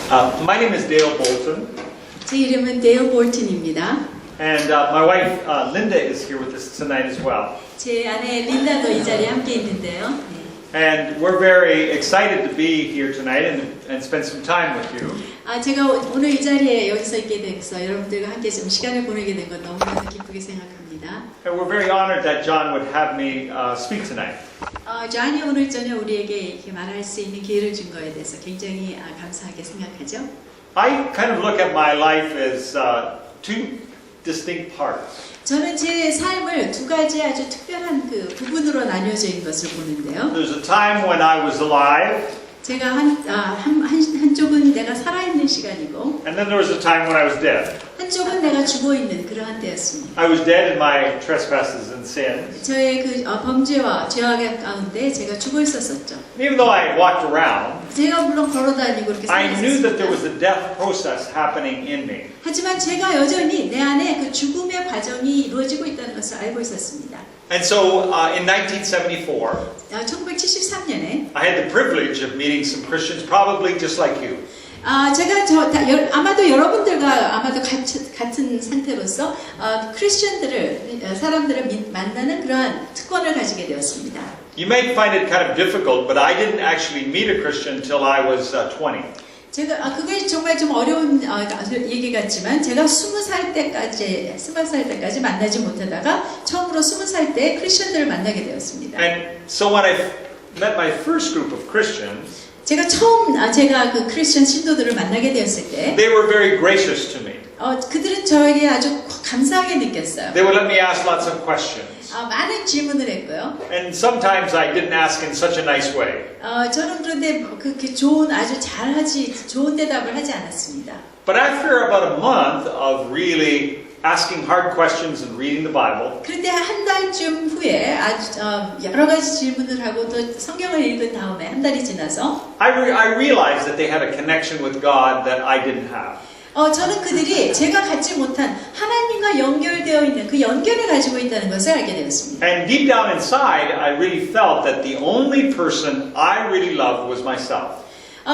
My name is Dale Bolton, 제 이름은 데일 볼튼입니다. and my wife Linda is here with us tonight as well. 제 아내 린다도 이 자리에 함께 있는데요. 네. And we're very excited to be here tonight and spend some time with you. 제가 오늘 이 자리에 여기서 있게 돼서 여러분들과 함께 좀 시간을 보내게 된 건 너무나도 기쁘게 생각합니다. And we're very honored that John would have me speak tonight. 존이 오늘 저녁 우리에게 이렇게 말할 수 있는 기회를 준 거에 대해서 굉장히 감사하게 생각하죠. I kind of look at my life as two distinct parts. 저는 제 삶을 두 가지 아주 특별한 그 부분으로 나뉘어져 있는 것을 보는데요. There's a time when I was alive, 제가 한쪽은 내가 살아있는 시간이고 and then there was a time when I was dead. 한쪽은 내가 죽어있는 그러한 때였습니다. I was dead in my trespasses and sins. 저의 그 범죄와 죄악 가운데 제가 죽어 있었었죠. Even though I walked around, 제가 물론 걸어다니고 그렇게 I knew that 살았습니다. there was a death process happening in me. 하지만 제가 여전히 내 안에 그 죽음의 과정이 이루어지고 있다는 것을 알고 있었습니다. And so in 1974, 1973년에 I had the privilege of meeting some Christians, probably just like you. 제가 아마도 여러분들과 아마도 같은 상태로서 사람들을 만나는 그러한 특권을 가지게 되었습니다. You may find it kind of difficult, but I didn't actually meet a Christian until I was 20. 제가 그게 정말 좀 어려운 얘기 같지만 제가 20살 때까지 만나지 못하다가 처음으로 20살 때 크리스천들을 만나게 되었습니다. And so when I met my first group of Christians, 제가 그 크리스천 신도들을 만나게 되었을 때 they were very gracious to me. 그들은 저에게 아주 감사하게 느꼈어요. They would let me ask lots of questions. 많은 질문을 했고요. And sometimes I didn't ask in such a nice way. 저는 그런데 그렇게 아주 좋은 대답을 하지 않았습니다. But after about a month of really asking hard questions and reading the Bible, 그런데 한 달쯤 후에 아주 여러 가지 질문을 하고 또 성경을 읽은 다음에 한 달이 지나서 I realized that they had a connection with God that I didn't have. 저는 그들이 제가 갖지 못한 하나님과 연결되어 있는 그 연결을 가지고 있다는 것을 알게 되었습니다. And deep down inside, I really felt that the only person I really loved was myself.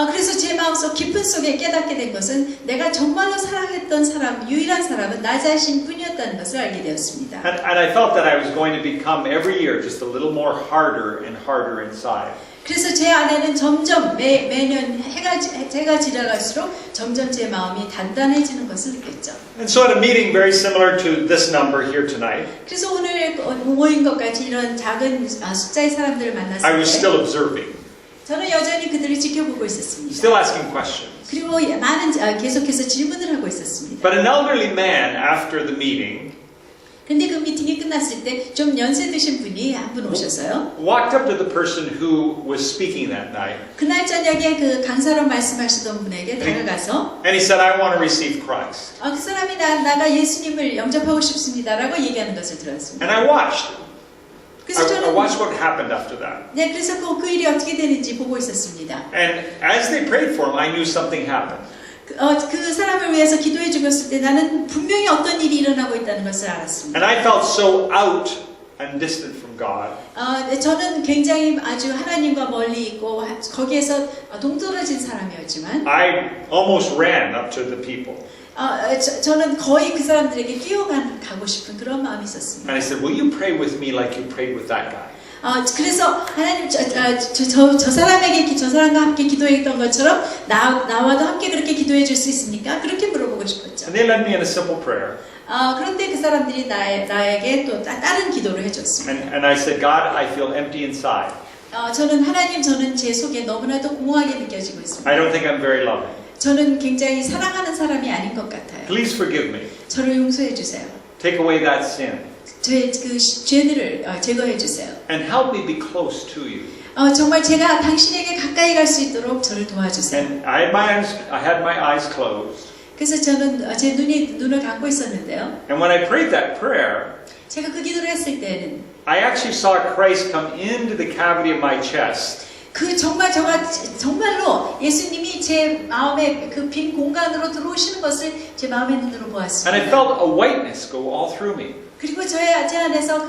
그래서 제 마음속 깊은 속에 깨닫게 된 것은 내가 정말로 사랑했던 유일한 사람은 나 자신뿐이었다는 것을 알게 되었습니다. And I felt that I was going to become every year just a little more harder and harder inside. 그래서 제 안에는 점점 매년 해가 지나갈수록 점점 제 마음이 단단해지는 것을 느꼈죠. And so at a meeting very similar to this number here tonight, 그래서 오늘 모인 것 같이 이런 작은 숫자의 사람들을 I was 만났을 still 때 observing, 저는 여전히 그들을 지켜보고 있었습니다. still asking questions. 그리고 계속해서 질문을 하고 있었습니다. But an elderly man after the meeting 근데 그 미팅이 끝났을 때 좀 연세 드신 분이 한 분 오셔서요. walked up to the person who was speaking that night. 그날 저녁에 그 강사로 말씀하시던 분에게 다가가서 And he said, I want to receive Christ. 그 사람이 나가 예수님을 영접하고 싶습니다라고 얘기하는 것을 들었습니다. And I watched. 그래서 I 저는 watched what happened after that. 네, 그래서 그 일이 어떻게 되는지 보고 있었습니다. And as they prayed for him, I knew something happened. 그 사람을 위해서 기도해 주었을 때 나는 분명히 어떤 일이 일어나고 있다는 것을 알았습니다. And I felt so out and distant from God. 저는 굉장히 아주 하나님과 멀리 있고 거기에서 동떨어진 사람이었지만 I almost ran up to the people. 저는 거의 그 사람들에게 뛰어가고 싶은 그런 마음이 있었습니다. And I said, will you pray with me like you prayed with that guy? 그래서 하나님 저 사람과 함께 기도했던 것처럼 나와도 함께 그렇게 기도해 줄 수 있습니까? 그렇게 물어보고 싶었죠. And they led me in a simple prayer. 그런데 그 사람들이 나에게 또 다른 기도를 해줬습니다. And I said, God, I feel empty inside. 저는 제 속에 너무나도 공허하게 느껴지고 있습니다. I don't think I'm very loving. 저는 굉장히 사랑하는 사람이 아닌 것 같아요. Please forgive me. 저를 용서해 주세요. Take away that sin. 저의 그 죄들을 제거해 주세요. And help me be close to you. 정말 제가 당신에게 가까이 갈 수 있도록 저를 도와주세요. And I had my eyes closed. 그래서 저는 제 눈을 감고 있었는데요. And when I prayed that prayer, 제가 그 기도를 했을 때는 I actually saw Christ come into the cavity of my chest. 정말로 예수님이 제 마음의 그 빈 공간으로 들어오시는 것을 제 마음의 눈으로 보았습니다. And I felt a whiteness go all through me. 그리고 제 안에서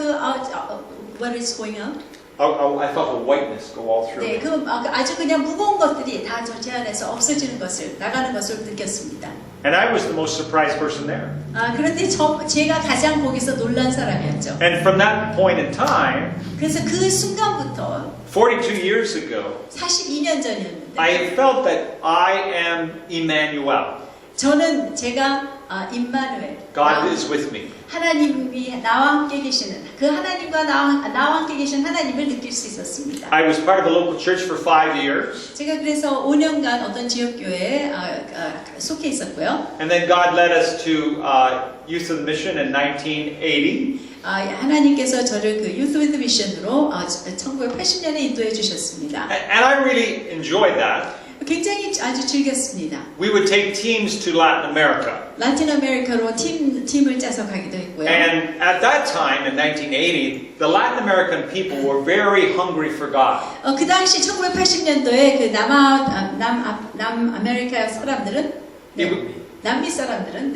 what is going on? I felt a whiteness go all through 네, me. 아주 그냥 무거운 것들이 다 제 안에서 없어지는 것을, 나가는 것을 느꼈습니다. And I was the most surprised person there. 그런데 제가 가장 거기서 놀란 사람이었죠. And from that point in time, 그래서 그 순간부터 42 years ago, 42년 전이었는데 I felt that I am Emmanuel. 저는 제가 임마누엘, God is with me. 하나님이 나와 함께 계시는, 그 하나님과 나와 함께 계신 하나님을 느낄 수 있었습니다. I was part of a local church for 5 years. 제가 그래서 5년간 어떤 지역교회에 속해 있었고요. And then God led us to Youth of the Mission in 1980. 하나님께서 저를 그 Youth with Mission으로 1980년에 인도해 주셨습니다. And I really enjoyed that. 굉장히 아주 즐겼습니다. We would take teams to Latin America. 라틴 아메리카로 팀을 짜서 가기도 했고요. And at that time, in 1980, the Latin American people were very hungry for God. 그 당시 1980년도에 그 남아메리카 사람들은 남미 사람들은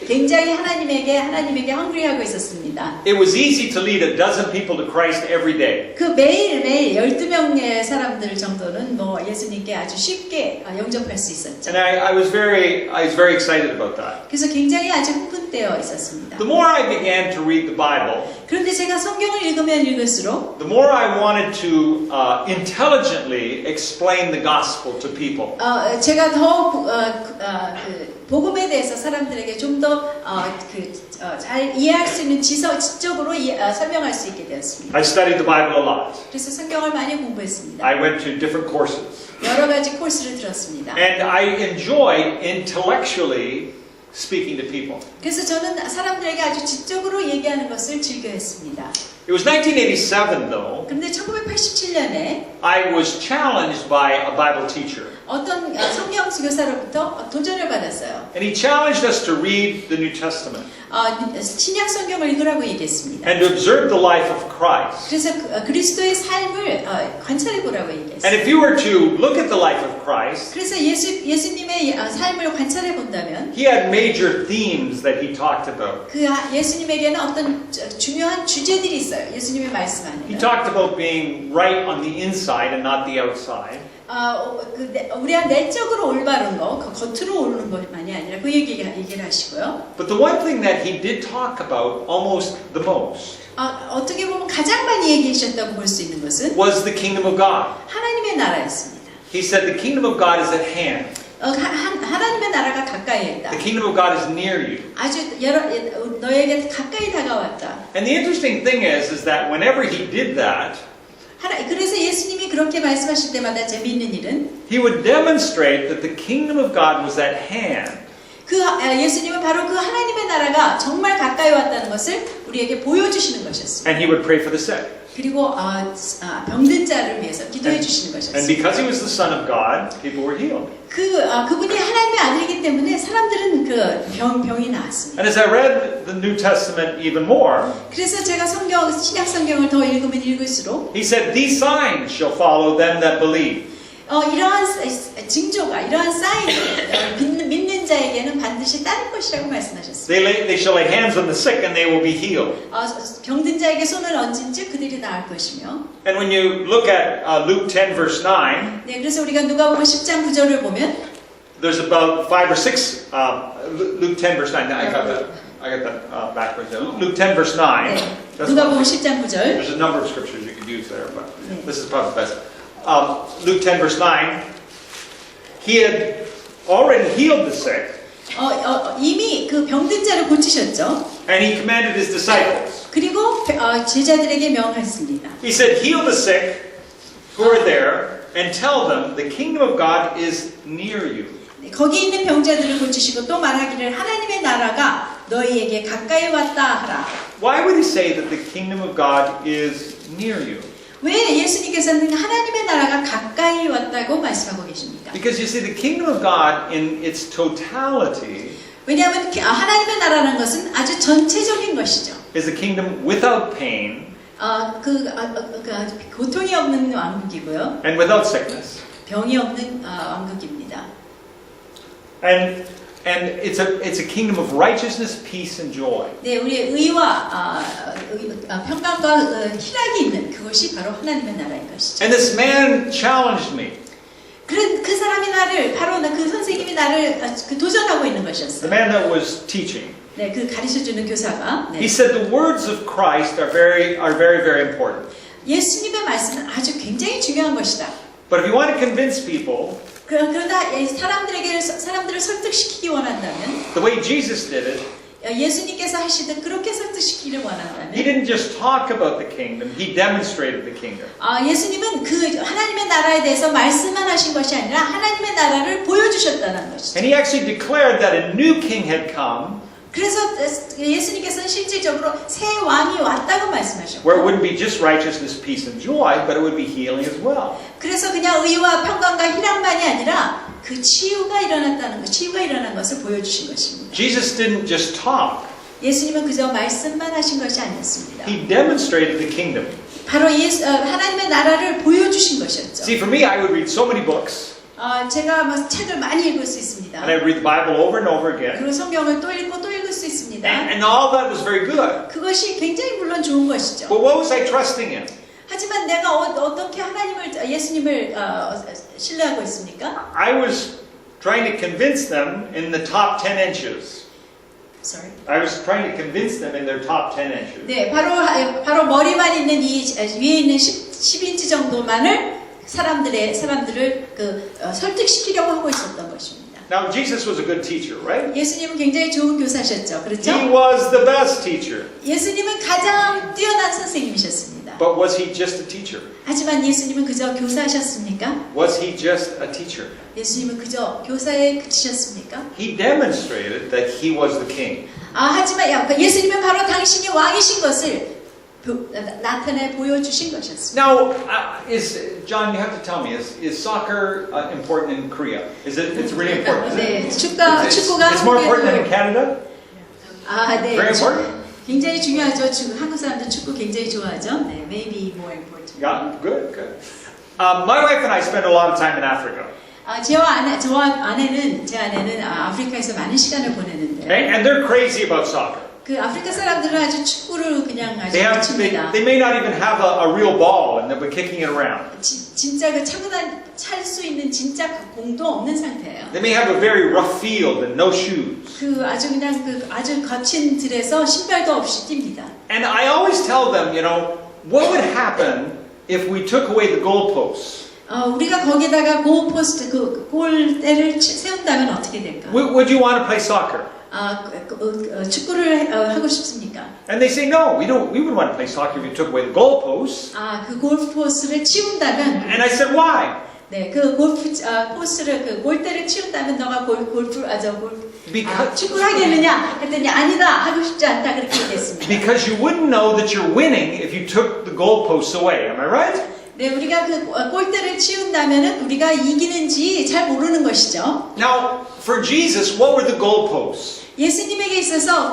굉장히 하나님에게 헝그리하고 있었습니다. It was easy to lead a dozen people to Christ every day. 그 매일매일 12명의 사람들 정도는 예수님께 아주 쉽게 영접할 수 있었죠. And I was very excited about that. 그래서 굉장히 아주 흥분되어 있었습니다. The more I began to read the Bible, 그런데 제가 성경을 읽으면 읽을수록 the more I wanted to intelligently explain the gospel to people. 제가 더 복음에 대해서 사람들에게 좀 더 잘 이해할 수 있는 지적으로 설명할 수 있게 되었습니다. I studied the Bible a lot. 그래서 성경을 많이 공부했습니다. I went to different courses. 여러 가지 코스를 들었습니다. And I enjoyed intellectually speaking to people. 그래서 저는 사람들에게 아주 지적으로 얘기하는 것을 즐겨했습니다. It was 1987 though. 그런데 1987년에 I was challenged by a Bible teacher. 어떤 성경 교사로부터 도전을 받았어요. And he challenged us to read the New Testament 신약 성경을 읽으라고 얘기했습니다. and to observe the life of Christ. 그래서 그리스도의 삶을 관찰해 보라고 얘기했어요. And if you were to look at the life of Christ, 그래서 예수님의 삶을 관찰해 본다면 he had major themes that he talked about. 그 예수님에게는 어떤 중요한 주제들이 있어요. 예수님의 말씀 He 안에는. talked about being right on the inside and not the outside. 우리가 내적으로 올바른 거, 그 겉으로 오르는 것만이 아니라 그 얘기를 하시고요. But the one thing that he did talk about almost the most 어떻게 보면 가장 많이 얘기하셨다고 볼 수 있는 것은 was the kingdom of God. 하나님의 나라였습니다. He said the kingdom of God is at hand. 하나님의 나라가 가까이에 있다. The kingdom of God is near you. 아주 너에게 가까이 다가왔다. And the interesting thing is that whenever he did that, 그래서 예수님이 그렇게 말씀하실 때마다 재미있는 일은 he would demonstrate that the kingdom of God was at hand. 예수님은 바로 그 하나님의 나라가 정말 가까이 왔다는 것을 우리에게 보여주시는 것이었습니다. And he would pray for the sick. 그리고 병든 자를 위해서 기도해 주시는 And 것이었습니다. because he was the Son of God, people were healed. 그분이 하나님의 아들이기 때문에 사람들은 병이 나았습니다. And as I read the New Testament even more, 그래서 제가 신약 성경을 더 읽으면 읽을수록 he said, "These signs shall follow them that believe." 이러한 징조가, 이러한 사인이 믿는 자에게는 반드시 따를 것이라고 말씀하셨습니다. They shall lay hands on the sick and they will be healed. 병든 자에게 손을 얹은즉 그들이 나을 것이며. And when you look at Luke 10 verse 9, 네, 그래서 우리가 누가복음 10장 9절을 보면 there's about 5 or 6 Luke 10 verse 9. I got that backwards. Luke 10 verse 9. 네, That's 누가복음 one. 10장 9절. There's a number of scriptures you could use there, but this is probably the best. Luke 10 verse 9. He had already healed the sick. 이미 그 병든 자를 고치셨죠. And he commanded his disciples. 그리고 제자들에게 명했습니다. He said, "Heal the sick who are there and tell them the kingdom of God is near you." 거기 있는 병자들을 고치시고 또 말하기를 하나님의 나라가 너희에게 가까이 왔다 하라. Why would he say that the kingdom of God is near you? 왜 예수님께서는 하나님의 나라가 가까이 왔다고 말씀하고 계십니까? Because you see, the kingdom of God in its totality 왜냐하면 하나님의 나라는 것은 아주 전체적인 것이죠. is a kingdom without pain 고통이 없는 왕국이고요. and without sickness. 병이 없는 왕국입니다. And And it's a kingdom of righteousness, peace, and joy. 네, 우리의 의와 평강과 희락이 있는 그것이 바로 하나님의 나라인 것이죠. And this man challenged me. 그 사람이 나를 바로 그 선생님이 나를 도전하고 있는 The 것이었어요. man that was teaching. 네, 그 가르쳐주는 교사가 He said the words of Christ are very, very important. 예수님의 말씀은 아주 굉장히 중요한 것이다. But if you want to convince people, 그러나 사람들을 설득시키기 원한다면 the way Jesus did it, 예수님께서 하시듯 그렇게 설득시키기를 he 원한다면 didn't just talk about the kingdom, he demonstrated the kingdom. 예수님은 그 하나님의 나라에 대해서 말씀만 하신 것이 아니라 하나님의 나라를 보여주셨다는 것이죠. And he actually declared that a new king had come, 그래서 예수님께서는 실질적으로 새 왕이 왔다고 말씀하셨고 where it wouldn't be just righteousness, peace, and joy, but it would be healing as well. 그래서 그냥 의와 평강과 희락만이 아니라 그 치유가 일어났다는 것, 치유가 일어난 것을 보여주신 것입니다. Jesus didn't just talk, 예수님은 그저 말씀만 하신 것이 아니었습니다. he demonstrated the kingdom. 바로 하나님의 나라를 보여주신 것이었죠. See, for me, I would read so many books, 제가 뭐 책을 많이 읽을 수 있습니다. and I'd read the Bible over and over again, 그리고 성경을 또 읽고 또 읽을 수 있습니다. and all that was very good. 그것이 굉장히 물론 좋은 것이죠. But what was I trusting in? 하지만 내가 어떻게 예수님을 신뢰하고 있습니까? I was trying to convince them in the top 10 inches. Sorry. I was trying to convince them in their top 10 inches. 네, 바로 머리만 있는 이 위에 있는 10인치 정도만을 사람들을 설득시키려고 하고 있었던 것입니다. Now, Jesus was a good teacher, right? 예수님은 굉장히 좋은 교사셨죠, 그렇죠? He was the best teacher. 예수님은 가장 뛰어난 선생님이셨습니다. But was he just a teacher? 하지만 예수님은 그저 교사셨습니까? Was he just a teacher? 예수님은 그저 교사에 그치셨습니까? He demonstrated that he was the king. 하지만 예수님은 바로 당신이 왕이신 것을 나타내 보여주신 것이었습니다. Now, John, you have to tell me, is soccer important in Korea? It's really important. 네, 축구가 It's more important than in Canada? 네. Very important? 굉장히 중요하죠. 한국 사람들 축구 굉장히 좋아하죠. 네, maybe more important. Yeah, good. My wife and I spend a lot of time in Africa. 제 아내는 아프리카에서 많은 시간을 보내는데. And they're crazy about soccer. 그 아프리카 사람들은 아주 축구를 그냥 아주 미칩니다. They may not even have a real ball, and they'll be kicking it around. 진짜 그 찰 수 있는 진짜 공도 없는 상태예요. They may have a very rough field and no shoes. 그 아주 거친 들에서 신발도 없이 뜁니다. And I always tell them, what would happen if we took away the goalposts? 우리가 거기다가 골포스트 그 골대를 세운다면 어떻게 될까? Would you want to play soccer? 축구를 하고 싶습니까? And they say no. We would want to play soccer if you took away the goalposts. 그 골포스를 치운다면. And I said why? 네, 그 포스를 그 골대를 치운다면 너가 축구를 하겠느냐? 했더니 아니다, 하고 싶지 않다 그렇게 얘기했습니다. Because you wouldn't know that you're winning if you took the goalposts away. Am I right? 네, 우리가 그 골대를 치운다면은 우리가 이기는지 잘 모르는 것이죠. Now, for Jesus, what were the goalposts? 예수님에게 있어서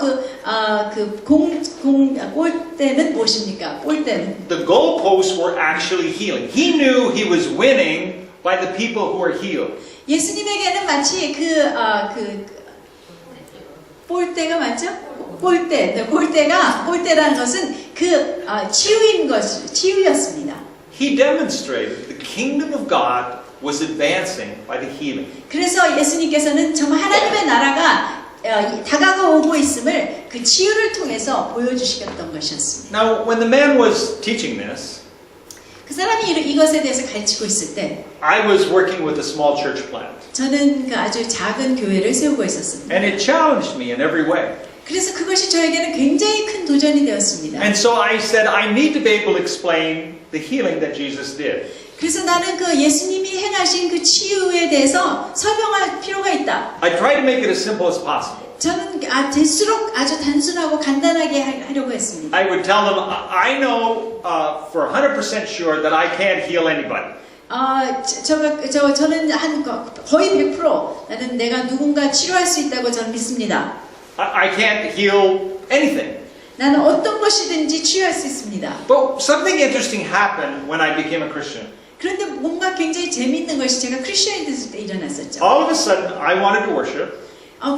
골대는 무엇입니까? 골대는. The goalposts were actually healing. He knew he was winning by the people who were healed. 예수님에게는 마치 골대가 맞죠? 골대라는 것은 치유였습니다. He demonstrated the kingdom of God was advancing by the healing. 그래서 예수님께서는 정말 하나님의 나라가 다가오고 있음을 그 치유를 통해서 보여주셨던 것이었습니다. Now, when the man was teaching this, 그 사람이 이것에 대해서 가르치고 있을 때, I was working with a small church plant. 저는 그 아주 작은 교회를 세우고 있었습니다. And it challenged me in every way. 그래서 그것이 저에게는 굉장히 큰 도전이 되었습니다. And so I said, I need to be able to explain the healing that Jesus did. 그래서 나는 그 예수님이 행하신 그 치유에 대해서 설명할 필요가 있다. I tried to make it as simple as possible. 저는 될수록 아주 단순하고 간단하게 하려고 했습니다. I would tell them, I know for 100% sure that I can't heal anybody. 저는 거의 100% 나는 내가 누군가 치료할 수 있다고 저는 믿습니다. I can't heal anything. 나는 어떤 것이든지 치유할 수 있습니다. But something interesting happened when I became a Christian. 그런데 뭔가 굉장히 재미있는 것이 제가 크리스천이 됐을 때 일어났었죠. All of a sudden, I wanted to worship.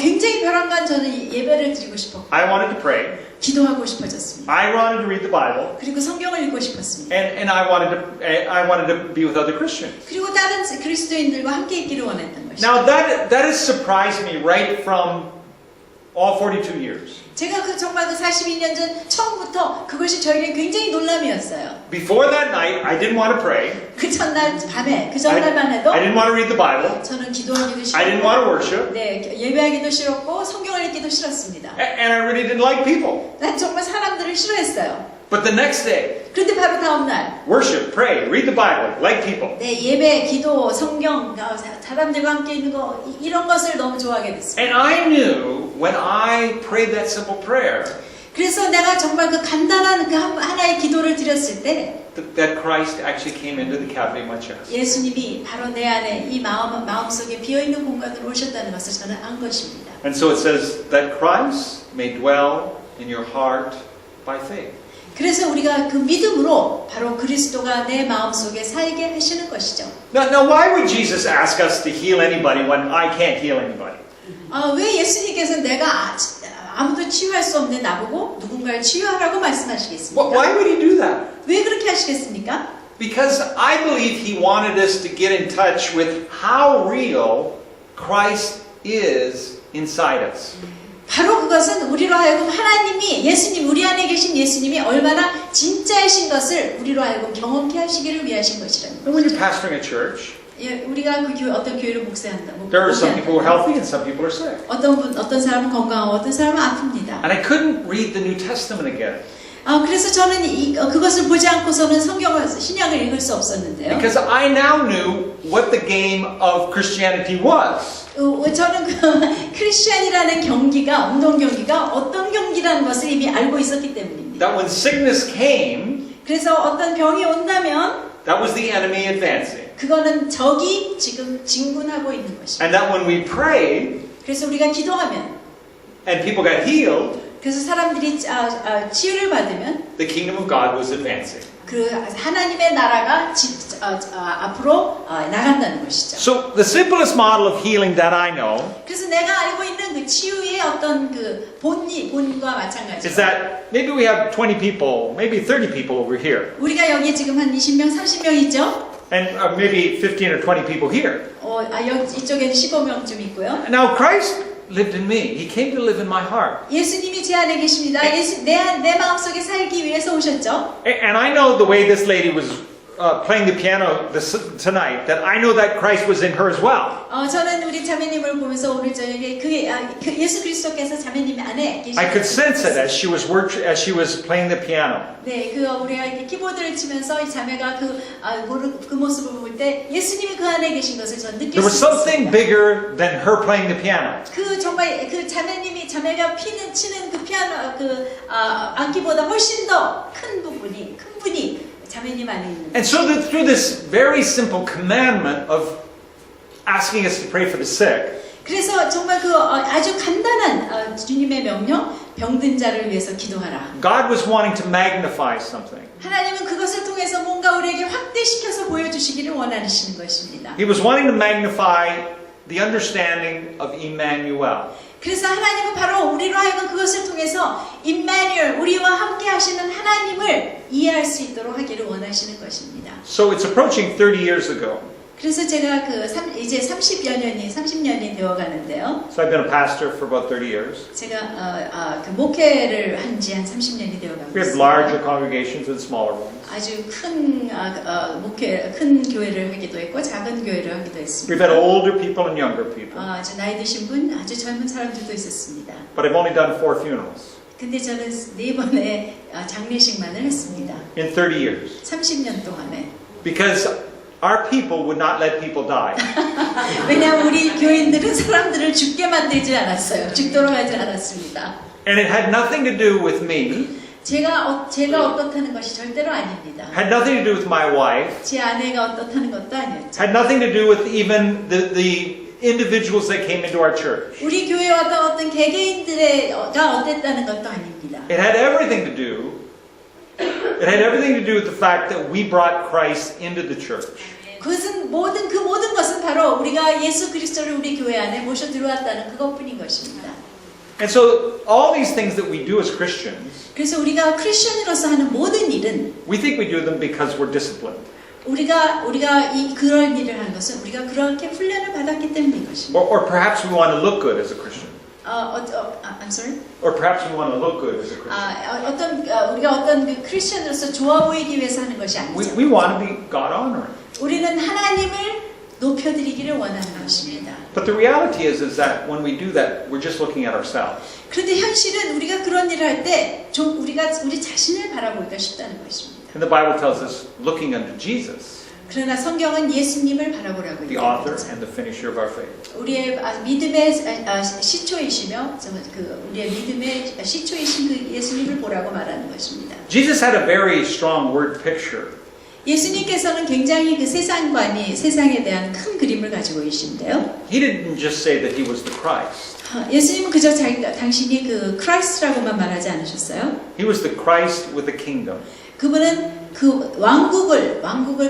굉장히 벼랑 간 저는 예배를 드리고 싶었고 I wanted to pray. 기도하고 싶어졌습니다. I wanted to read the Bible. 그리고 성경을 읽고 싶었습니다. And I wanted to be with other Christians. 그리고 다른 그리스도인들과 함께 있기를 원했던 것이죠. Now that has surprised me right from all 42 years. 제가 정말 그 42년 전 처음부터 그것이 저에게 굉장히 놀람이었어요. Before that night, I didn't want to pray. 그 전날 밤에 그 전날만 해도 I didn't want to read the Bible. 저는 기도하기도 I didn't want to 싫었고 worship. 네, 예배하기도 싫었고 성경을 읽기도 싫었습니다. And I really didn't like people. 난 정말 사람들을 싫어했어요. But the next day, 그런데 바로 다음 날 worship, pray, read the Bible, like people. 네, 예배, 기도, 성경, 사람들과 함께 있는 거 이런 것을 너무 좋아하게 됐습니다. And I knew when I prayed that simple prayer 그래서 내가 정말 그 간단한 그 하나의 기도를 드렸을 때 that Christ actually came into the cavity of my chest. 예수님이 바로 내 안에 이 마음속에 비어있는 공간으로 오셨다는 것을 저는 안 것입니다. And so it says that Christ may dwell in your heart by faith. 그래서 우리가 그 믿음으로 바로 그리스도가 내 마음속에 살게 하시는 것이죠. Now why would Jesus ask us to heal anybody when I can't heal anybody? 왜 예수님께서 내가 아무도 치유할 수 없는 나보고 누군가를 치유하라고 말씀하시겠습니까? Why would he do that? 왜 그렇게 하시겠습니까? Because I believe he wanted us to get in touch with how real Christ is inside us. 바로 그것은 우리로 하여금 하나님이 예수님 우리 안에 계신 예수님이 얼마나 진짜이신 것을 우리로 하여금 경험케 하시기를 위하신 것이라는 And when 거죠. you're pastoring a church, 예, 우리가 그 어떤 교회를 목사한다. there are some people who are healthy and some people are sick. 어떤 사람은 건강하고 어떤 사람은 아픕니다. And I couldn't read the New Testament again 그래서 저는 그것을 보지 않고서는 신약을 읽을 수 없었는데요. because I now knew what the game of Christianity was. 저는 그 크리스천이라는 경기가 운동 경기가 어떤 경기라는 것을 이미 알고 있었기 때문입니다. That when sickness came, 그래서 어떤 병이 온다면 that was the enemy advancing. 그거는 적이 지금 진군하고 있는 것입니다. And that when we prayed 그래서 우리가 기도하면 and people got healed, 그래서 사람들이 치유를 받으면 the kingdom of God was advancing. 그 하나님의 나라가 앞으로 나간다는 것이죠. So the simplest model of healing that I know 그래서 내가 알고 있는 그 치유의 어떤 그 본과 마찬가지로 is that maybe we have 20 people, maybe 30 people over here, 우리가 여기 지금 한 20명, 30명 있죠? and maybe 15 or 20 people here. 이쪽에는 15명쯤 있고요. Now Christ lived in me. He came to live in my heart. 예수님이 제 안에 계십니다. 내 마음속에 살기 위해서 오셨죠. And I know the way this lady was playing the piano tonight, that I know that Christ was in her as well. 저는 우리 자매님을 보면서 오늘 저녁에 예수 그리스도께서 자매님 안에 계시는 I could sense it as she was playing the piano. 네, 우리가 이렇게 키보드를 치면서 이 자매가 그 모습을 볼 때 예수님이 그 안에 계신 것을 전 느낄 There was 수 something 있었습니다. bigger than her playing the piano. 정말 자매가 치는 그 피아노 악기보다 훨씬 더 큰 분이 자매님 안에 있는. And so that through this very simple commandment of asking us to pray for the sick, 그래서 정말 아주 간단한 주님의 명령, 병든 자를 위해서 기도하라. God was wanting to magnify something. 하나님은 그것을 통해서 뭔가 우리에게 확대시켜서 보여주시기를 원하시는 것입니다. He was wanting to magnify the understanding of Emmanuel. 그래서 하나님은 바로 우리로 하여금 그것을 통해서 임마누엘, 우리와 함께 하시는 하나님을 이해할 수 있도록 하기를 원하시는 것입니다. So it's approaching 30 years ago. 그래서 제가 이제 30년이 되어 가는데요. So I've been a pastor for about 30 years. 제가 그 목회를 한 지 한 30년이 되어 가고 We have 있습니다. larger congregations and smaller ones. 아주 큰 교회를 하기도 했고 작은 교회를 하기도 We've 했습니다. had older people and younger people. 아주 나이 드신 분, 아주 젊은 사람들도 있었습니다. But I've only done 4 funerals 근데 저는 4번의 장례식만을 했습니다. in 30 years. 30년 동안에. Because our people would not let people die. 왜냐하면 우리 교인들은 사람들을 죽게 만들지 않았어요. 죽도록 하지 않았습니다. And it had nothing to do with me. 제가 어떻다는 것이 절대로 아닙니다. Had nothing to do with my wife. 제 아내가 어떻다는 것도 아니었죠. Had nothing to do with even the individuals that came into our church. 우리 교회에 어떤 개개인들가 어땠다는 것도 아닙니다. It had everything to do with the fact that we brought Christ into the church. 그것은 그 모든 것은 바로 우리가 예수 그리스도를 우리 교회 안에 모셔 들어왔다는 그것뿐인 것입니다. And so all these things that we do as Christians, 그래서 우리가 크리스천으로서 하는 모든 일은 we think we do them because we're disciplined. 우리가 그런 일을 하는 것은 우리가 그렇게 훈련을 받았기 때문인 것입니다. Or perhaps we want to look good as a Christian. I'm sorry. Or perhaps we want to look good as a Christian. 우리가 어떤 그 크리스천으로서 좋아 보이기 위해서 하는 것이 아니죠. We want to be God honoring. 우리는 하나님을 높여드리기를 원하는 것입니다. But the reality is that when we do that, we're just looking at ourselves. 그런데 현실은 우리가 그런 일을 할 때 좀 우리가 우리 자신을 바라보기가 쉽다는 것입니다. And the Bible tells us looking unto Jesus, 그러나 성경은 예수님을 바라보라고 the author 얘기합니다. and the finisher of our faith. 우리의 믿음의 시초이시며 우리의 믿음의 시초이신 그 예수님을 보라고 말하는 것입니다. Jesus had a very strong word picture. 예수님께서는 굉장히 그 세상에 대한 큰 그림을 가지고 계신데요. He didn't just say that he was the Christ. 예수님은 그저 당신이 그 크라이스트라고만 말하지 않으셨어요. He was the Christ with the kingdom. 그분은 그 왕국을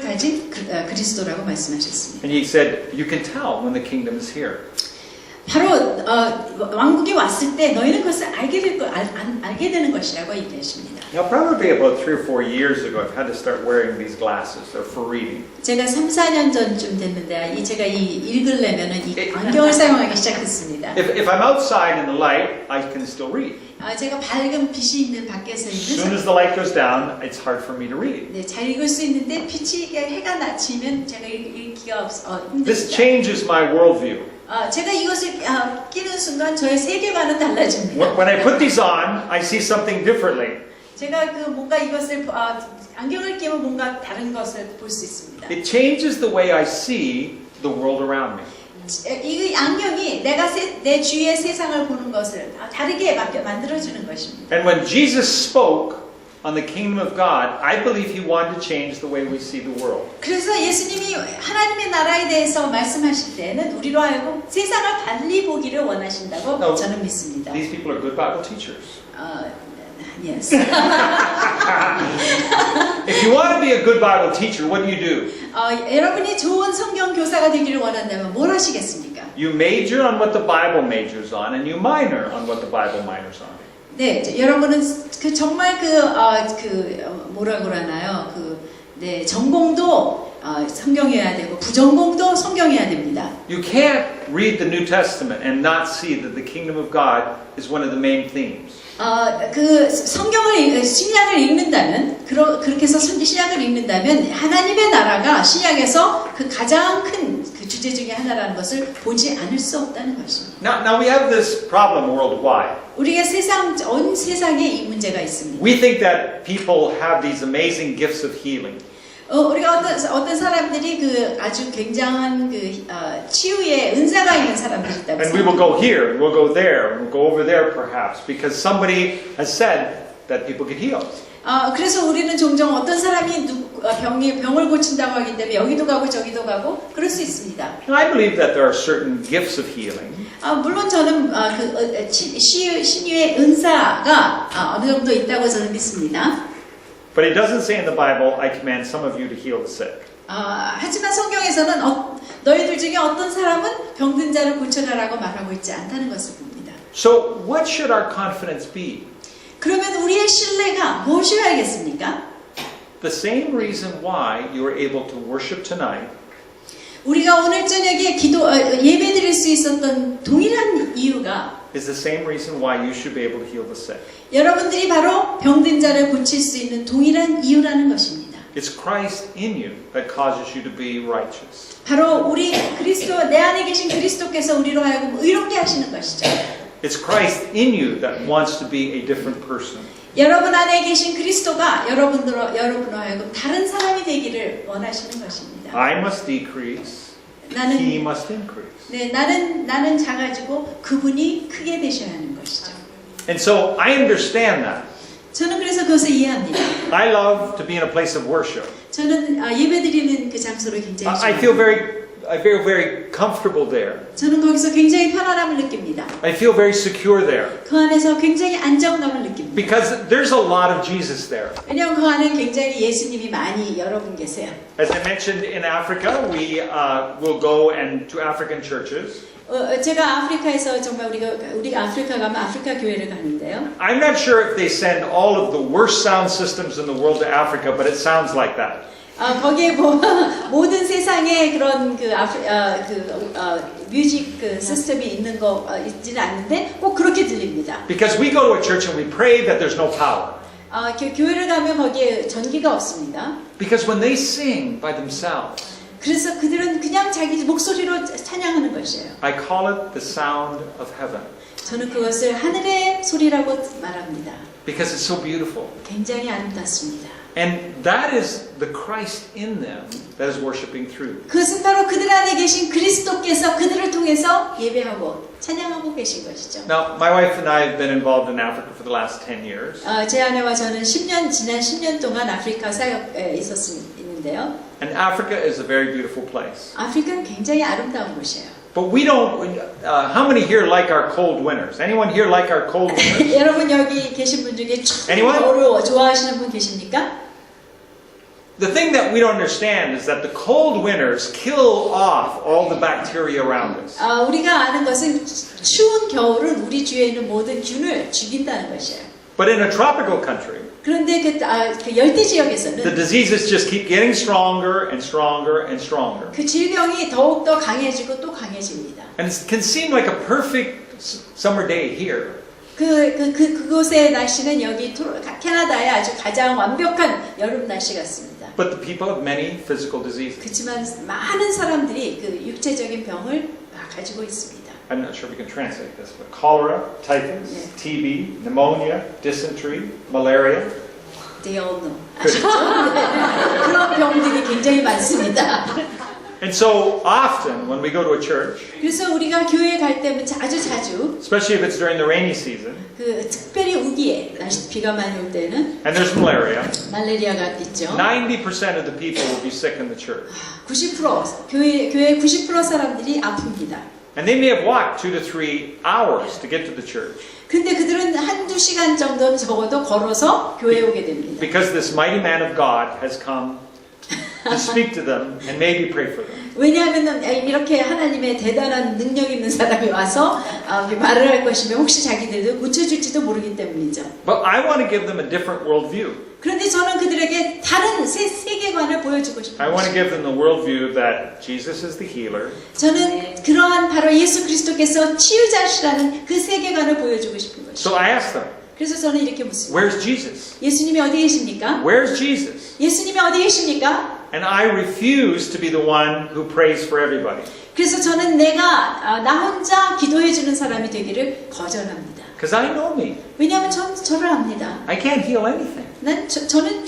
가진 그리스도라고 말씀하셨습니다. And he said, you can tell when the kingdom is here. 바로 왕국이 왔을 때 너희는 그것을 알게 되는 것이라고 얘기하십니다. Now, probably about 3 or 4 years ago, I've had to start wearing these glasses. They're for reading. 제가 3, 4년 전쯤 됐는데 제가 읽으려면 이 안경을 사용하기 시작했습니다. If I'm outside in the light, I can still read. 제가 밝은 빛이 있는 밖에서 As soon as the light goes down, it's hard for me to read. 네, 잘 읽을 수 있는데 해가 낮으면 제가 읽기가 This 힘듭니다. changes my worldview. 제가 이것을 끼는 순간 저의 세계관은 달라집니다. When I put these on, I see something differently. 제가 뭔가 이것을 안경을 끼면 뭔가 다른 것을 볼 수 있습니다. It changes the way I see the world around me. 이 안경이 내 주위의 세상을 보는 것을 다르게 만들어주는 것입니다. And when Jesus spoke on the kingdom of God, I believe he wanted to change the way we see the world. 그래서 예수님이 하나님의 나라에 대해서 말씀하실 때는 우리로 하여금 세상을 달리 보기를 원하신다고 저는 믿습니다. These people are good Bible teachers. Yes. If you want to be a good Bible teacher, what do? 여러분이 좋은 성경 교사가 되기를 원한다면 뭘 하시겠습니까? You major on what the Bible majors on, and you minor on what the Bible minors on. 네, 여러분은 정말 뭐라 그러나요? 전공도 성경이어야 되고 부전공도 성경이어야 됩니다. You can't read the New Testament and not see that the kingdom of God is one of the main themes. 신약을 읽는다면 그렇게 해서 신약을 읽는다면 하나님의 나라가 신약에서 그 가장 큰 그 주제 중에 하나라는 것을 보지 않을 수 없다는 것입니다. Now we have this problem worldwide. 우리가 온 세상에 이 문제가 있습니다. We think that people have these amazing gifts of healing. 우리가 어떤 사람들이 아주 굉장한 치유의 은사가 있는 사람들이 있다고 And we will go here, and we'll go there, and we'll go over there perhaps, because somebody has said that people get healed. 그래서 우리는 종종 어떤 사람이 병을 고친다고 하기 때문에 여기도 가고 저기도 가고 그럴 수 있습니다. And I believe that there are certain gifts of healing. 물론 저는 신유의 은사가 어느 정도 있다고 저는 믿습니다. But it doesn't say in the Bible, I command some of you to heal the sick. 하지만 성경에서는 너희들 중에 어떤 사람은 병든 자를 고쳐라라고 말하고 있지 않다는 것을 봅니다. So what should our confidence be? 그러면 우리의 신뢰가 무엇이어야겠습니까? The same reason why you are able to worship tonight 우리가 오늘 저녁에 예배드릴 수 있었던 동일한 이유가 is the same reason why you should be able to heal the sick. 여러분들이 바로 병든 자를 고칠 수 있는 동일한 이유라는 것입니다. It's Christ in you that causes you to be righteous. 바로 내 안에 계신 그리스도께서 우리로 하여금 의롭게 하시는 것이죠. It's Christ in you that wants to be a different person. 여러분 안에 계신 그리스도가 여러분으로 하여금 다른 사람이 되기를 원하시는 것입니다. I must decrease, he must increase. 네, 나는 작아지고 그분이 크게 되셔야 하는 것이죠. And so I understand that. 저는 그래서 그것을 이해합니다. I love to be in a place of worship. 저는 예배드리는 그 장소를 굉장히 I feel 좋아합니다. very I feel very comfortable there. 저는 거기서 굉장히 편안함을 느낍니다. I feel very secure there. 그 안에서 굉장히 안정감을 느낍니다. Because there's a lot of Jesus there. 왜냐하면 그 안에 굉장히 예수님이 많이 여러분 계세요. As I mentioned in Africa, we will go and to African churches. 제가 아프리카에서 정말 우리가 아프리카 가면 아프리카 교회를 가는데요. I'm not sure if they send all of the worst sound systems in the world to Africa, but it sounds like that. 거기에 모든 세상에 그런 뮤직 시스템이 있는 거 있지는 않는데 꼭 그렇게 들립니다. Because we go to a church and we pray that there's no power. 교회를 가면 거기에 전기가 없습니다. Because when they sing by themselves, 그래서 그들은 그냥 자기 목소리로 찬양하는 것이에요. I call it the sound of heaven. 저는 그것을 하늘의 소리라고 말합니다. Because it's so beautiful. 굉장히 아름답습니다. And that is the Christ in them that is worshiping through. 그것은 바로 그들 안에 계신 그리스도께서 그들을 통해서 예배하고 찬양하고 계신 것이죠. Now, my wife and I have been involved in Africa for the last 10 years. 제 아내와 저는 지난 10년 동안 아프리카 사역에 있었는데요. And Africa is a very beautiful place. 아프리카는 굉장히 아름다운 곳이에요. But we don't, how many here like our cold winters? Anyone here like our cold winters? 여러분 여기 계신 분 중에 추운 Anyone? 겨울을 좋아하시는 분 계십니까? The thing that we don't understand is that the cold winters kill off all the bacteria around us. 우리가 아는 것은 추운 겨울은 우리 주위에 있는 모든 균을 죽인다는 것이에요. But in a tropical country, 그런데 그 열대 지역에서는 the diseases just keep getting stronger and stronger and stronger. 그 질병이 더욱더 강해지고 또 강해집니다. And it can seem like a perfect summer day here. 그곳의 날씨는 여기 캐나다의 아주 가장 완벽한 여름 날씨 같습니다. But the people have many physical diseases. 그렇지만 많은 사람들이 그 육체적인 병을 가지고 있습니다. I'm not sure we can translate this, but cholera, typhus, TB, pneumonia, dysentery, malaria. They all know. 아시죠? 그런 병들이 굉장히 많습니다. And so often when we go to a church, 그래서 우리가 교회에 갈 때면 아주 자주 especially if it's during the rainy season, 그 특별히 우기에 날씨 비가 많이 올 때는 and there's malaria, 말레리아가 있죠. 90% of the people will be sick in the church. 90% 교회 90% 사람들이 아픕니다. And they may have walked 2 to 3 hours to get to the church. 근데 그들은 한두 시간 정도는 적어도 걸어서 교회에 오게 됩니다. Because this mighty man of God has come to speak to them and maybe pray for them. 왜냐하면 이렇게 하나님의 대단한 능력 있는 사람이 와서 말을 할 것이면 혹시 자기들도 고쳐줄지도 모르기 때문이죠. But I want to give them a different worldview. 그런데 저는 그들에게 다른 세계관을 보여주고 싶어요. I want to give them the worldview that Jesus is the healer. 저는 그러한 바로 예수 그리스도께서 치유자시라는 그 세계관을 보여주고 싶은 것이죠. So I asked them, 그래서 저는 이렇게 묻습니다. where's Jesus? 예수님이 어디 계십니까? Where's Jesus? 예수님이 어디 계십니까? And I refuse to be the one who prays for everybody. 그래서 저는 나 혼자 기도해 주는 사람이 되기를 거절합니다. Because I know me. 왜냐하면 저를 압니다. I can't heal anything. 저는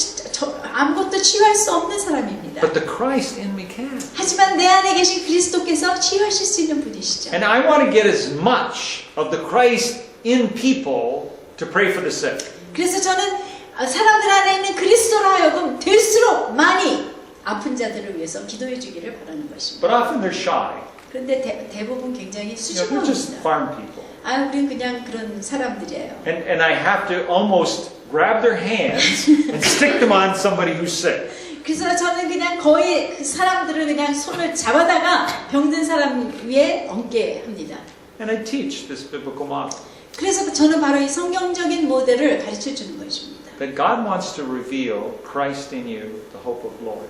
아무것도 치유할 수 없는 사람입니다. But the Christ in me can. 하지만 내 안에 계신 그리스도께서 치유하실 수 있는 분이시죠. And I want to get as much of the Christ in people to pray for the sick. 그래서 저는 사람들 안에 있는 그리스도로 하여금 될수록 많이 아픈 자들을 위해서 기도해 주기를 바라는 것입니다. But often they're shy. 그런데 대부분 굉장히 They're just 수줍어합니다. farm people. 우리는 그냥 그런 사람들이에요. And I have to almost grab their hands and stick them on somebody who's sick. 그래서 저는 그냥 거의 그 사람들을 그냥 손을 잡아다가 병든 사람 위에 얹게 합니다. And I teach this biblical model. 그래서 저는 바로 이 성경적인 모델을 가르쳐 주는 것입니다. That God wants to reveal Christ in you, the hope of glory.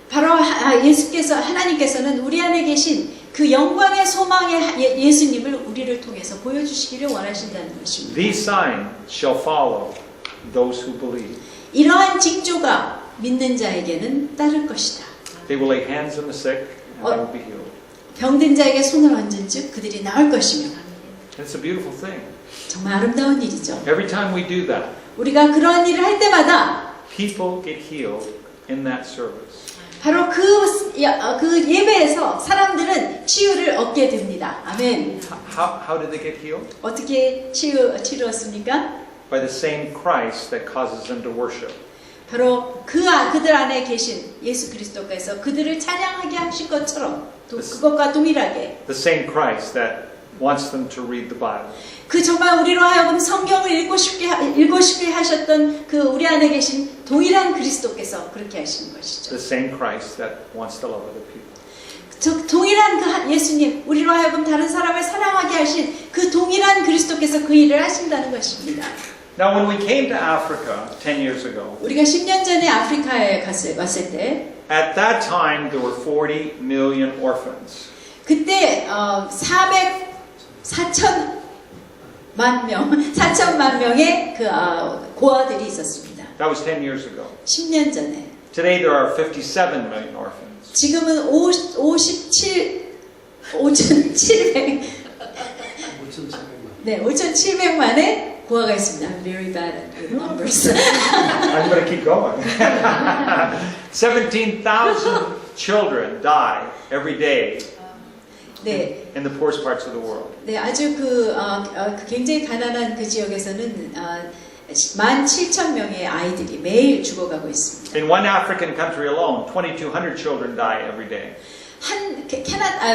바로 하나님께서는 우리 안에 계신 그 영광의 소망의 예수님을 우리를 통해서 보여주시기를 원하신다는 것입니다. These signs shall follow those who believe. 이러한 징조가 믿는 자에게는 따를 것이다. They will lay hands on the sick and they will be healed. 병든 자에게 손을 얹은 즉 그들이 나을 것이며. And it's a beautiful thing. 정말 아름다운 일이죠. Every time we do that, 우리가 그러한 일을 할 때마다 people get healed in that service. 바로 그 예배에서 사람들은 치유를 얻게 됩니다. 아멘. How did they get healed? 어떻게 치루었습니까? By the same Christ that causes them to worship. 바로 그들 안에 계신 예수 그리스도께서 그들을 찬양하게 하실 것처럼 또 그것과 동일하게 The same Christ that wants them to read the Bible. 그 정말 우리로 하여금 성경을 읽고 싶게 하셨던 그 우리 안에 계신 동일한 그리스도께서 그렇게 하시는 것이죠. The same Christ that wants to love other people. 동일한 그 예수님, 우리로 하여금 다른 사람을 사랑하게 하신 그 동일한 그리스도께서 그 일을 하신다는 것입니다. Now, when we came to Africa 10 years ago, 우리가 10년 전에 아프리카에 왔을 때 at that time there were 40 million orphans. 그때 4천만 명의 그 고아들이 있었습니다. That was 10 years ago. 10년 전에. Today there are 57 million orphans. 지금은 5,700 네, 5,700만의 고아가 있습니다. I'm very bad at numbers. I'm going to keep going. 17,000 children die every day 네, in the poorest parts of the world. 네, 아주 굉장히 가난한 그 지역에서는 17,000명의 아이들이 매일 죽어가고 있습니다. In one African country alone, 2,200 children die every day.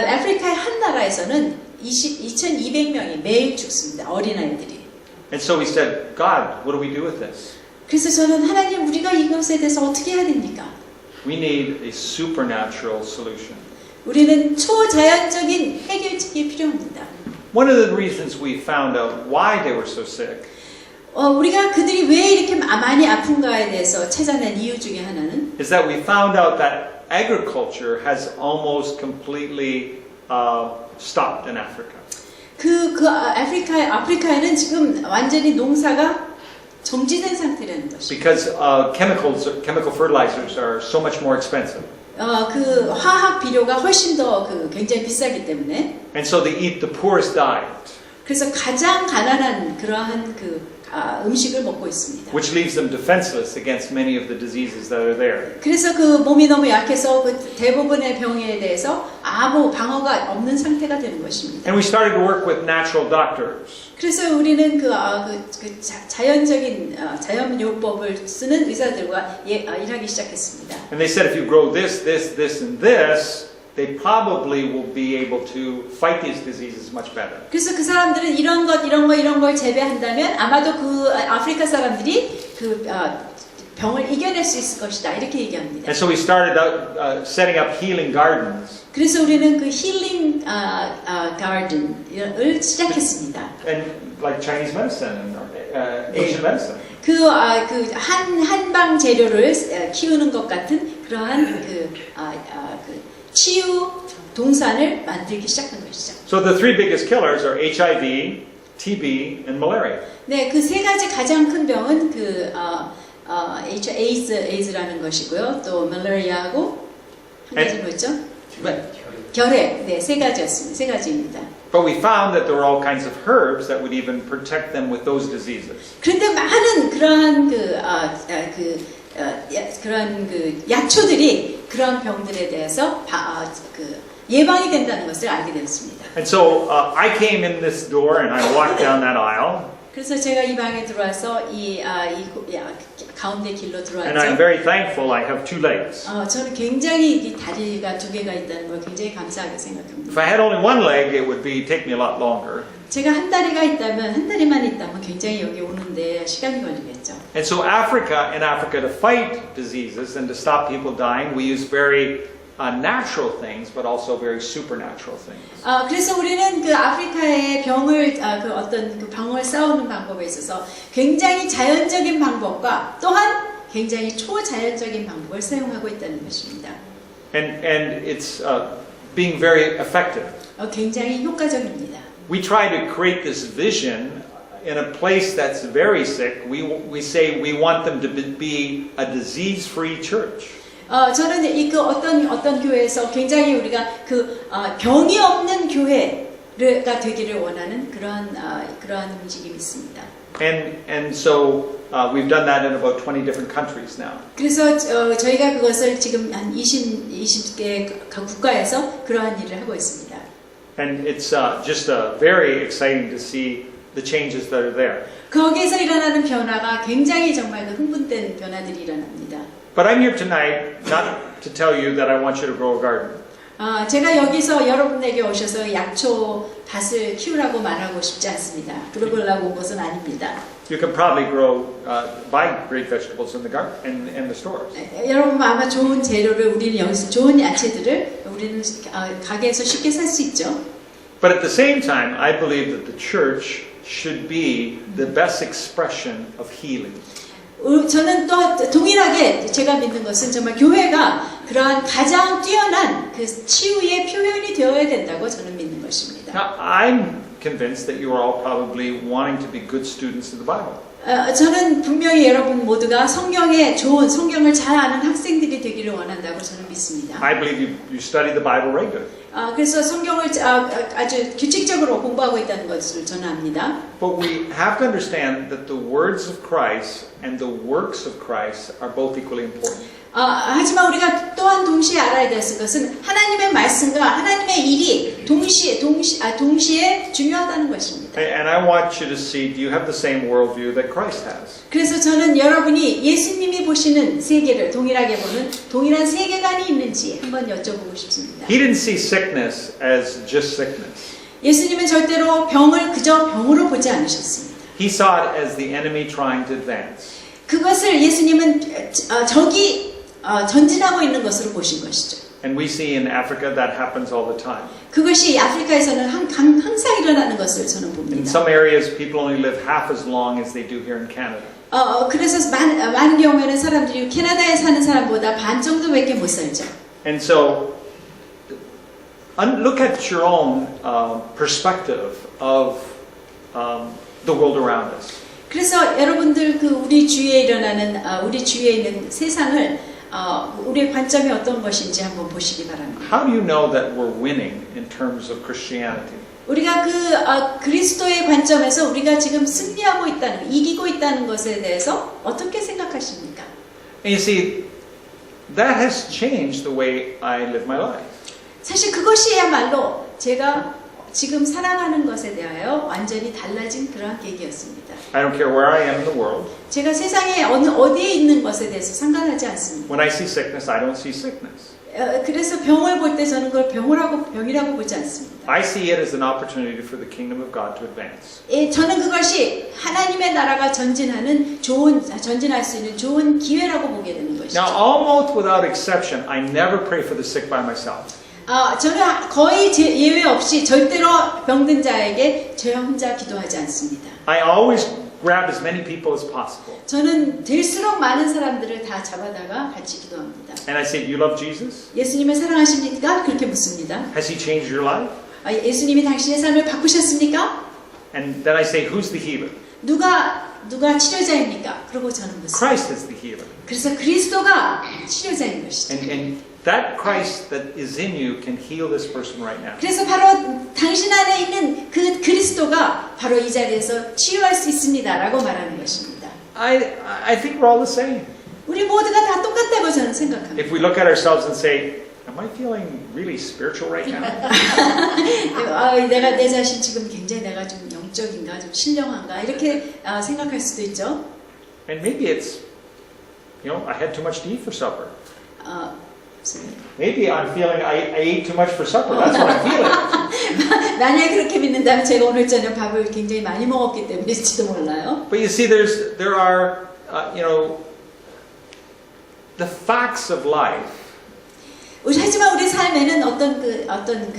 아프리카의 한 나라에서는 2,200명이 매일 죽습니다. 어린아이들이. And so we said, God, what do we do with this? 그래서 저는 하나님 우리가 이것에 대해서 어떻게 해야 됩니까? We need a supernatural solution. 우리는 초자연적인 해결책이 필요합니다. One of the reasons we found out why they were so sick 우리가 그들이 왜 이렇게 많이 아픈가에 대해서 찾아낸 이유 중에 하나는 is that we found out that agriculture has almost completely stopped in Africa. 아프리카에는 지금 완전히 농사가 정지된 상태라는 것입니다. Because chemical fertilizers are so much more expensive. 그 화학 비료가 훨씬 더 굉장히 비싸기 때문에. And so they eat the poorest diet. 그래서 가장 가난한 그러한 음식을 먹고 있습니다. Which leaves them defenseless against many of the diseases that are there. 그래서 그 몸이 너무 약해서 그 대부분의 병에 대해서 아무 방어가 없는 상태가 되는 것입니다. And we started to work with natural doctors. 그래서 우리는 자연적인 자연요법을 쓰는 의사들과 일하기 시작했습니다. And they said if you grow this, this, this, and this, they probably will be able to fight these diseases much better. 그래서 그 사람들은 이런 걸 재배한다면 아마도 그 아프리카 사람들이 병을 이겨낼 수 있을 것이다 이렇게 얘기합니다. And so we started out setting up healing gardens. 그래서 우리는 그 힐링 가든을 시작했습니다. And like Chinese medicine and Asian medicine. 한방 재료를 키우는 것 같은 그러한 치유 동산을 만들기 시작한 것이죠. So the three biggest killers are HIV, TB, and malaria. 네, 그 세 가지 가장 큰 병은 에이즈라는 것이고요. 또 말라리아하고 한 가지 뭐였죠? 결핵. 네, 세 가지였습니다. 세 가지입니다. But we found that there were all kinds of herbs that would even protect them with those diseases. 그런데 많은 그러한 약초들이 그런 병들에 대해서 예방이 된다는 것을 알게 되었습니다. And so I came in this door and I walked down that aisle. 그래서 제가 이 방에 들어와서 가운데 길로 And I'm 들어왔죠. very thankful I have two legs. 저는 굉장히 이 다리가 두 개가 있다는 걸 굉장히 감사하게 생각합니다. If I had only one leg, it would take me a lot longer. 제가 한 다리만 있다면 굉장히 여기 오는데 시간이 걸리겠죠. And so in Africa, to fight diseases and to stop people dying, we use very natural things, but also very supernatural things. 그래서 우리는 그 아프리카의 병을 싸우는 방법에 있어서 굉장히 자연적인 방법과 또한 굉장히 초자연적인 방법을 사용하고 있다는 것입니다. And it's being very effective. 굉장히 효과적입니다. We try to create this vision in a place that's very sick. We say we want them to be a disease-free church. 저는 어떤 교회에서 굉장히 우리가 병이 없는 교회가 되기를 원하는 그러한 움직임이 있습니다. And so we've done that in about 20 different countries now. 그래서 저희가 그것을 지금 한 20개 국가에서 그러한 일을 하고 있습니다. And it's just very exciting to see the changes that are there. 거기에서 일어나는 변화가 굉장히 정말 흥분된 변화들이 일어납니다. But I'm here tonight not to tell you that I want you to grow a garden. 제가 여기서 여러분에게 오셔서 약초 밭을 키우라고 말하고 싶지 않습니다. 그러려고 온 것은 아닙니다. You can probably buy great vegetables in the garden, in the stores. 여러분 아마 좋은 재료를 우리는 여기서 좋은 야채들을 우리는 가게에서 쉽게 살 수 있죠. But at the same time, I believe that the church should be the best expression of healing. 저는 또 동일하게 제가 믿는 것은 정말 교회가 그러한 가장 뛰어난 그 치유의 표현이 되어야 된다고 저는 믿는 것입니다. Now, I'm convinced that you are all probably wanting to be good students of the Bible. 저는 분명히 여러분 모두가 성경을 잘 아는 학생들이 되기를 원한다고 저는 믿습니다. I believe you study the Bible regularly. 그래서 성경을 아주 규칙적으로 공부하고 있다는 것을 저는 압니다. But we have to understand that the words of Christ and the works of Christ are both equally important. 하지만 우리가 또한 동시에 알아야 될 것은 하나님의 말씀과 하나님의 일이 동시에 중요하다는 것입니다. And I want you to see, do you have the same worldview that Christ has? 그래서 저는 여러분이 예수님이 보시는 세계를 동일하게 보는 동일한 세계관이 있는지 한번 여쭤보고 싶습니다. He didn't see sickness as just sickness. 예수님은 절대로 병을 그저 병으로 보지 않으셨습니다. He saw it as the enemy trying to advance. 그것을 예수님은 적이 전진하고 있는 것으로 보신 것이죠. And we see in Africa that happens all the time. 그것이 아프리카에서는 항상 일어나는 것을 저는 In 봅니다. some areas, people only live half as long as they do here in Canada. 그래서 많은 경우에는 사람들이 캐나다에 사는 사람보다 반 정도밖에 못 살죠. And so, look at your own perspective of the world around us. 그래서 여러분들 우리 주위에 일어나는 우리 주위에 있는 세상을 우리의 관점이 어떤 것인지 한번 보시기 바랍니다. How do you know that we're winning in terms of Christianity? 우리가 그리스도의 관점에서 우리가 지금 승리하고 있다는, 이기고 있다는 것에 대해서 어떻게 생각하십니까? And you see, that has changed the way I live my life. 사실 그것이야말로 제가 지금 살아가는 것에 대하여 완전히 달라진 그러한 계기였습니다. I don't care where I am in the world. 제가 세상에 어디에 있는 것에 대해서 상관하지 않습니다. When I see sickness, I don't see sickness. 그래서 병을 볼 때 저는 그걸 병이라고 보지 않습니다. I see it as an opportunity for the kingdom of God to advance. 저는 그것이 하나님의 나라가 전진할 수 있는 좋은 기회라고 보게 되는 것이죠. Now, almost without exception, I never pray for the sick by myself. 저는 거의 예외 없이 절대로 병든 자에게 저 혼자 기도하지 않습니다. I always grab as many people as possible. 저는 될수록 많은 사람들을 다 잡아다가 같이 기도합니다. And I say, you love Jesus? 예수님을 사랑하십니까? 그렇게 묻습니다. Has he changed your life? 예수님이 당신의 삶을 바꾸셨습니까? And then I say, who's the healer? 누가 치료자입니까? 그러고 저는 묻습니다. Christ is the healer. 그래서 그리스도가 치료자인 것이죠. And that Christ that is in you can heal this person right now. 그래서 바로 당신 안에 있는 그 그리스도가 바로 이 자리에서 치유할 수 있습니다라고 말하는 것입니다. I think we're all the same. 우리 모두가 다 똑같다고 저는 생각합니다. If we look at ourselves and say, am I feeling really spiritual right now? 내가 내 자신 지금 굉장히 내가 좀 영적인가, 좀 신령한가 이렇게 생각할 수도 있죠. And maybe it's, I had too much to eat for supper. Maybe I'm feeling I ate too much for supper. That's what I'm feeling. 만약에 그렇게 믿는다면 제가 오늘 저녁 밥을 굉장히 많이 먹었기 때문일지도 몰라요. But you see, there are, the facts of life. 하지만 우리 삶에는 어떤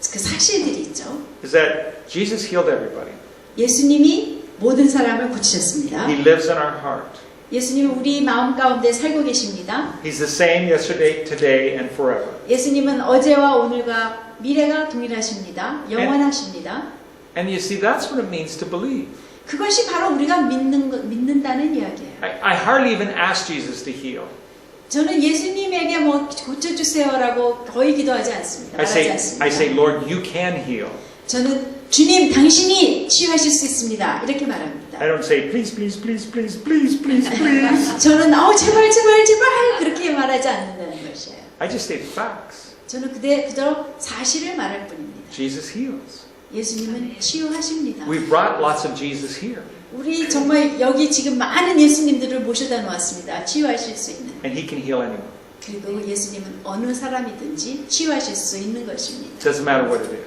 사실들이 있죠. Is that Jesus healed everybody. 예수님이 모든 사람을 고치셨습니다. He lives in our heart. 예수님은 우리 마음 가운데 살고 계십니다. He's the same yesterday, today, and forever. 예수님은 어제와 오늘과 미래가 동일하십니다. 영원하십니다. And you see, that's what it means to believe. 그것이 바로 우리가 믿는다는 이야기예요. I hardly even ask Jesus to heal. 저는 예수님에게 고쳐주세요라고 거의 기도하지 않습니다. I 말하지 않습니다. say, Lord, you can heal. 저는 주님, 당신이 치유하실 수 있습니다. 이렇게 말합니다. I don't say, please, please, please, please, please, please, please. 저는 제발 그렇게 말하지 않는다는 것이에요. I just state facts. 저는 그대로 사실을 말할 뿐입니다. Jesus heals. 예수님은 치유하십니다. We've brought lots of Jesus here. 우리 정말 여기 지금 많은 예수님들을 모셔다 놓았습니다. 치유하실 수 있는. And He can heal anyone. 그리고 예수님은 어느 사람이든지 치유하실 수 있는 것입니다. Doesn't matter what it is.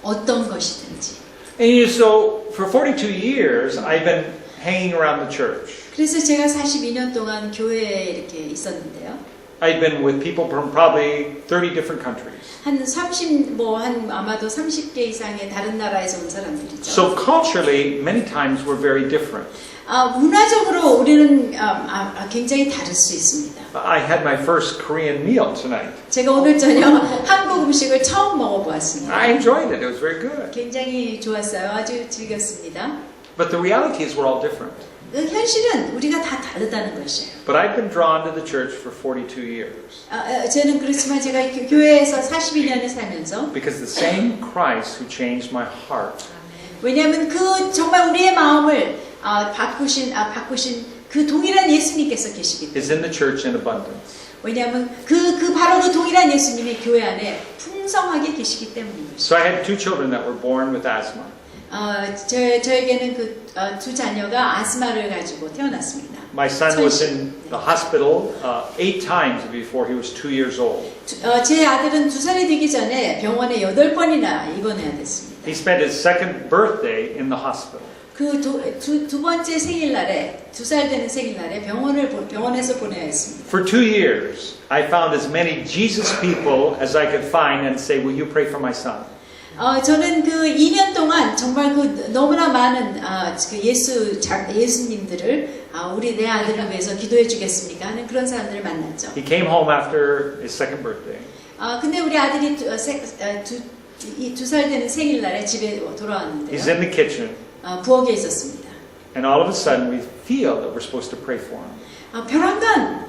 어떤 것이든지. And so, for 42 years, I've been hanging around the church. 그래서 제가 42년 동안 교회에 이렇게 있었는데요. I've been with people from probably 30 different countries. 한 아마도 30개 이상의 다른 나라에서 온 사람들이죠. So culturally, many times we're very different. 문화적으로 우리는 굉장히 다를 수 있습니다. I had my first Korean meal tonight. 제가 오늘 저녁 한국 음식을 처음 먹어보았습니다. I enjoyed it. It was very good. 굉장히 좋았어요. 아주 즐겼습니다. But the reality is we're all different. 현실은 우리가 다 다르다는 것이에요. But I've been drawn to the church for 42 years. 저는 그렇지만 제가 교회에서 42년을 살면서 Because the same Christ who changed my heart 왜냐하면 정말 우리의 마음을 바꾸신 그 동일한 예수님께서 계시기 때문에 is in the church in abundance. 왜냐하면 바로 그 동일한 예수님이 교회 안에 풍성하게 계시기 때문인 것이죠. So I had two children that were born with asthma. 저에게는 두 자녀가 아스마를 가지고 태어났습니다. My son was in the hospital 8 times before he was 2 years old. 제 아들은 2살이 되기 전에 병원에 8번이나 입원해야 됐습니다. He spent his second birthday in the hospital. 두 번째 생일날에 2살 되는 생일날에 병원에서 보내야 했습니다. For 2 years, I found as many Jesus people as I could find and say, "Will you pray for my son?" 저는 2년 동안 정말 너무나 많은 예수님들을 내 아들을 위해서 기도해 주겠습니까 하는 그런 사람들을 만났죠. He came home after his second birthday. 근데 우리 아들이 2살 되는 생일날에 집에 돌아왔는데요. He's in the kitchen, 부엌에 있었습니다. and all of a sudden we feel that we're supposed to pray for him. 벼랑간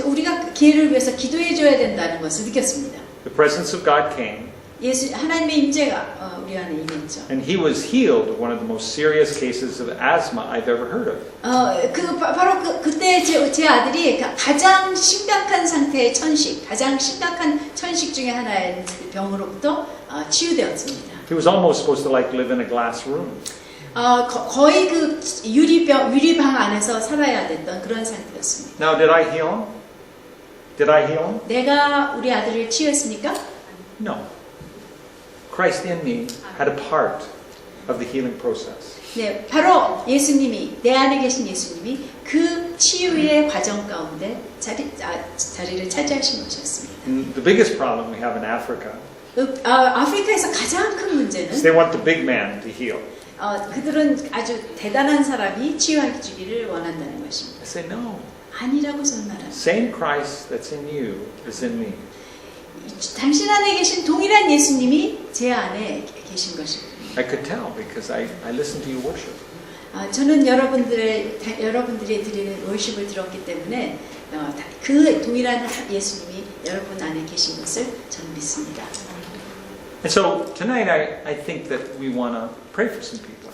우리가 걔를 위해서 기도해 줘야 된다는 것을 느꼈습니다. The presence of God came, 하나님의 임재가 우리 안에 임했죠. and he was healed of one of the most serious cases of asthma I've ever heard of. 바로 그때 제 아들이 가장 심각한 상태의 가장 심각한 천식 중에 하나의 병으로부터 치유되었습니다. He was almost supposed to live in a glass room. 거의 유리방 안에서 살아야 됐던 그런 상태였습니다. Now, did I heal him? Did I heal him? 내가 우리 아들을 치유했습니까? No. Christ in me had a part of the healing process. 네, 바로 내 안에 계신 예수님이 그 치유의 과정 가운데 자리를 차지하신 것이었습니다. The biggest problem we have in Africa 아프리카에서 가장 큰 문제는 is they want the big man to heal. 그들은 아주 대단한 사람이 치유해 주기를 원한다는 것입니다. I say no. 아니라고 저는 말합니다. Same Christ that's in you is in me. 당신 안에 계신 동일한 예수님이 제 안에 계신 것입니다. I could tell because I listened to you worship. 저는 여러분들이 드리는 월십을 들었기 때문에 그 동일한 예수님이 여러분 안에 계신 것을 저는 믿습니다. And so tonight I think that we want to pray for some people.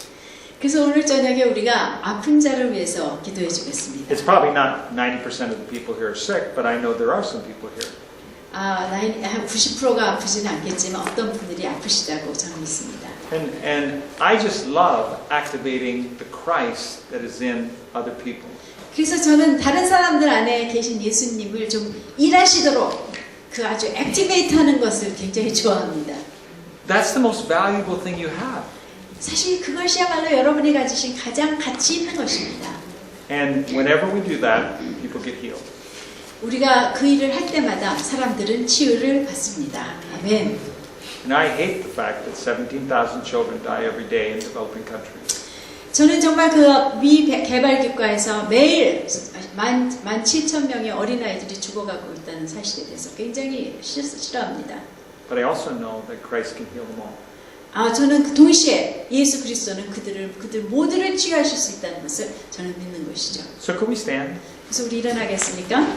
그래서 오늘 저녁에 우리가 아픈 자를 위해서 기도해 주겠습니다. It's probably not 90% of the people here are sick, but I know there are some people here. 한 90%가 아프지는 않겠지만 어떤 분들이 아프시다고 저는 믿습니다. And I just love activating the Christ that is in other people. 그래서 저는 다른 사람들 안에 계신 예수님을 좀 일하시도록 아주 액티베이트하는 것을 굉장히 좋아합니다. That's the most valuable thing you have. 사실 그것이야말로 여러분이 가지신 가장 가치 있는 것입니다. And whenever we do that, people get healed. 우리가 그 일을 할 때마다 사람들은 치유를 받습니다. 아멘. And I hate the fact that 17,000 children die every day in developing countries. 저는 정말 개발국가에서 매일 17,000명의 어린아이들이 죽어가고 있다는 사실에 대해서 굉장히 싫어합니다. But I also know that Christ can heal them all. 저는 동시에 예수 그리스도는 그들 모두를 치유하실 수 있다는 것을 저는 믿는 것이죠. So can we stand? 그래서 우리 일어나겠습니까?